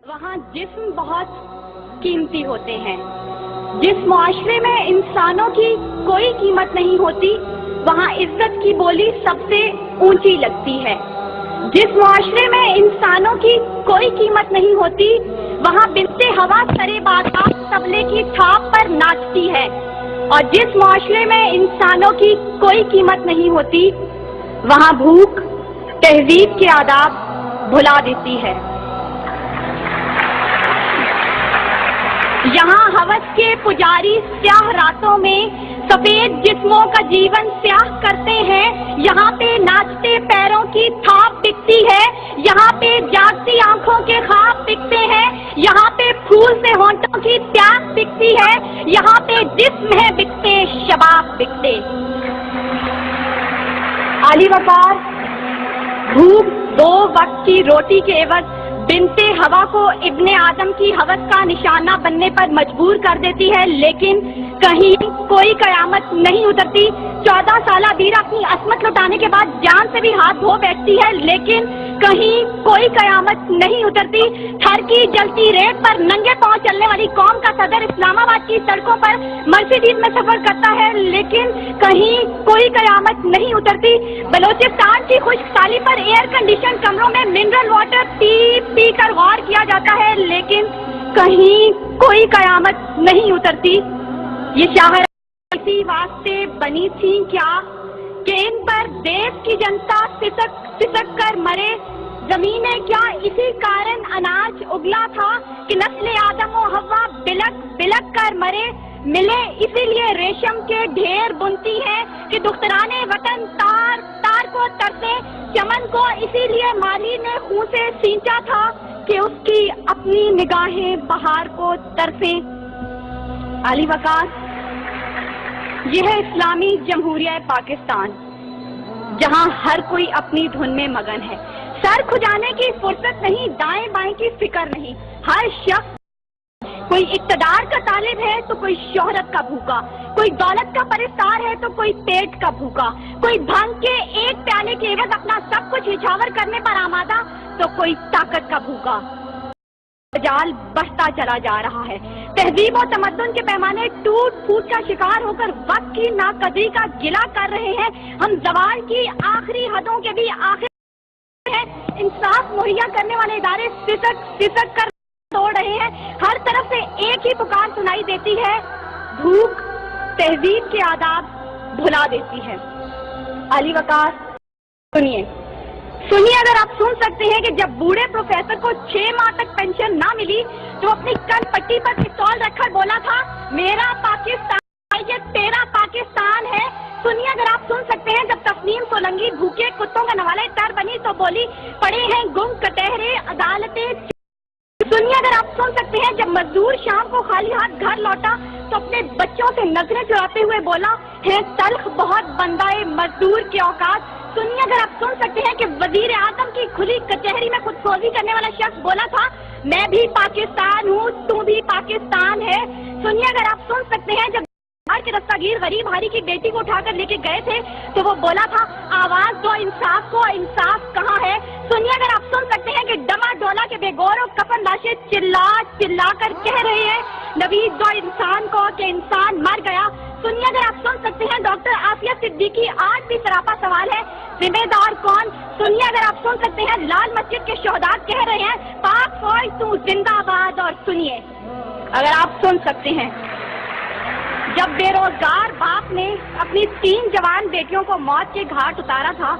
وہاں جسم بہت قیمتی ہوتے ہیں۔ جس معاشرے میں انسانوں کی کوئی قیمت نہیں ہوتی وہاں عزت کی بولی سب سے اونچی لگتی ہے۔ جس معاشرے میں انسانوں کی کوئی قیمت نہیں ہوتی وہاں بنت ہوا سرے بازار طبلے کی تھاپ پر ناچتی ہے، اور جس معاشرے میں انسانوں کی کوئی قیمت نہیں ہوتی وہاں بھوک تہذیب کے آداب بھلا دیتی ہے۔ یہاں ہوس کے پجاری سیاہ راتوں میں سفید جسموں کا جیون سیاہ کرتے ہیں، یہاں پہ ناچتے پیروں کی تھاپ بکتی ہے، یہاں پہ جاگتی آنکھوں کے خواب بکتے ہیں، یہاں پہ پھول سے ہونٹوں کی پیاس بکتی ہے، یہاں پہ جسم ہے بکتے شباب بکتے۔ عالی وقار بھوک 2 وقت کی روٹی کے عوض بنت ہوا کو ابن آدم کی ہوس کا نشانہ بننے پر مجبور کر دیتی ہے، لیکن کہیں کوئی قیامت نہیں اترتی۔ 14 سالہ بیرہ اپنی عصمت لٹانے کے بعد جان سے بھی ہاتھ دھو بیٹھتی ہے، لیکن کہیں کوئی قیامت نہیں اترتی۔ تھر کی جلتی ریت پر ننگے پاؤں چلنے والی قوم کا صدر اسلام آباد کی سڑکوں پر مرسیڈیز میں سفر کرتا ہے، لیکن کہیں کوئی قیامت نہیں اترتی۔ بلوچستان کی خشک سالی پر ایئر کنڈیشن کمروں میں منرل واٹر پی پی کر غور کیا جاتا ہے، لیکن کہیں کوئی قیامت نہیں اترتی۔ یہ شاہراہیں اسی واسطے بنی تھیں کیا کہ ان پر دیس کی جنتا سسک کر مرے؟ زمینیں کیا اسی کارن اناج اگلا تھا کہ نسل آدم و حوا بلک بلک کر مرے؟ ملے اسی لیے ریشم کے ڈھیر بنتی ہیں کہ دخترانے وطن تار تار کو ترسے، چمن کو اسی لیے مالی نے خون سے سینچا تھا کہ اس کی اپنی نگاہیں بہار کو ترسیں۔ عالی وقار یہ ہے اسلامی جمہوریہ پاکستان، جہاں ہر کوئی اپنی دھن میں مگن ہے، سر کھجانے کی فرصت نہیں، دائیں بائیں کی فکر نہیں۔ ہر شخص کوئی اقتدار کا طالب ہے تو کوئی شہرت کا بھوکا، کوئی دولت کا پرستار ہے تو کوئی پیٹ کا بھوکا، کوئی بھنگ کے ایک پیالے کے عوض اپنا سب کچھ نچھاور کرنے پر آمادہ تو کوئی طاقت کا بھوکا۔ جال بڑھتا چلا جا رہا ہے، تہذیب و تمدن کے پیمانے ٹوٹ پھوٹ کا شکار ہو کر وقت کی ناقدری کا گلہ کر رہے ہیں۔ ہم زوال کی آخری حدوں کے بھی آخر ہیں، انصاف مہیا کرنے والے ادارے سسک کر توڑ رہے ہیں۔ ہر طرف سے ایک ہی پکار سنائی دیتی ہے، بھوک تہذیب کے آداب بھلا دیتی ہے۔ عالی وقار سنیے، اگر آپ سن سکتے ہیں کہ جب بوڑھے پروفیسر کو 6 ماہ تک پینشن نہ ملی تو اپنی کن پٹی پر پستول رکھ کر بولا تھا، میرا پاکستان یہ تیرا پاکستان ہے۔ سنیے اگر آپ سن سکتے ہیں جب تسنیم سولنگی بھوکے کتوں کا نوالہ تر بنی تو بولی، پڑے ہیں گم کٹہرے عدالتیں۔ سنیے اگر آپ سن سکتے ہیں جب مزدور شام کو خالی ہاتھ گھر لوٹا تو اپنے بچوں سے نظریں چراتے ہوئے بولا، ہے تلخ بہت بندہ مزدور کے اوقات۔ سنیے اگر آپ سن سکتے ہیں کہ وزیر اعظم کی کھلی کچہری میں خود سوزی کرنے والا شخص بولا تھا، میں بھی پاکستان ہوں تو بھی پاکستان ہے۔ سنیے اگر آپ سن سکتے ہیں جب کے دستگیر غریب ہاری کی بیٹی کو اٹھا کر لے کے گئے تھے تو وہ بولا تھا، آواز دو انصاف کو، انصاف کہاں ہے؟ سنیے اگر آپ سن سکتے ہیں کہ ڈما ڈولا کے بے گور و کفن لاشیں چلا چلا کر کہہ رہے ہیں، نوید دو انسان کو کہ انسان مر گیا۔ سنیے اگر آپ سن سکتے ہیں ڈاکٹر عافیہ صدیقی آج بھی سراپا سوال ہے، ذمہ دار کون؟ سنیے اگر آپ سن سکتے ہیں لال مسجد کے شہداء کہہ رہے ہیں، پاک فوج تو زندہ باد۔ اور سنیے اگر آپ سن سکتے ہیں جب بے روزگار باپ نے اپنی 3 جوان بیٹیوں کو موت کے گھاٹ اتارا تھا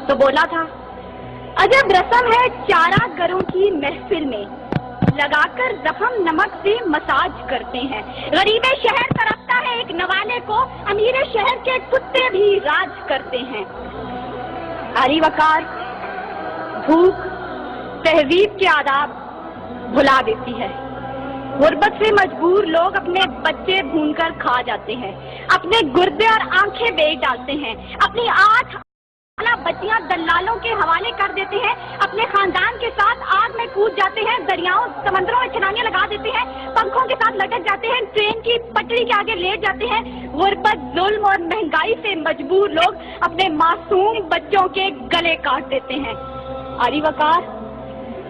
تو بولا تھا، عجب رسم ہے چارہ گروں کی محفل میں، لگا کر زخم نمک سے مساج کرتے ہیں۔ غریب شہر ترستا ہے ایک نوالے کو، امیر شہر کے کتے بھی راج کرتے ہیں۔ عالی وقار بھوک تہذیب کے آداب بھلا دیتی ہے۔ غربت سے مجبور لوگ اپنے بچے بھون کر کھا جاتے ہیں، اپنے گردے اور آنکھیں بیچ ڈالتے ہیں، اپنی 8 بچیاں دلالوں کے حوالے کر دیتے ہیں، اپنے خاندان کے ساتھ آگ میں کود جاتے ہیں، دریاؤں سمندروں میں چھلانگیں لگا دیتے ہیں، پنکھوں کے ساتھ لٹک جاتے ہیں، ٹرین کی پٹری کے آگے لیٹ جاتے ہیں۔ غربت، ظلم اور مہنگائی سے مجبور لوگ اپنے معصوم بچوں کے گلے کاٹ دیتے ہیں۔ عالی وقار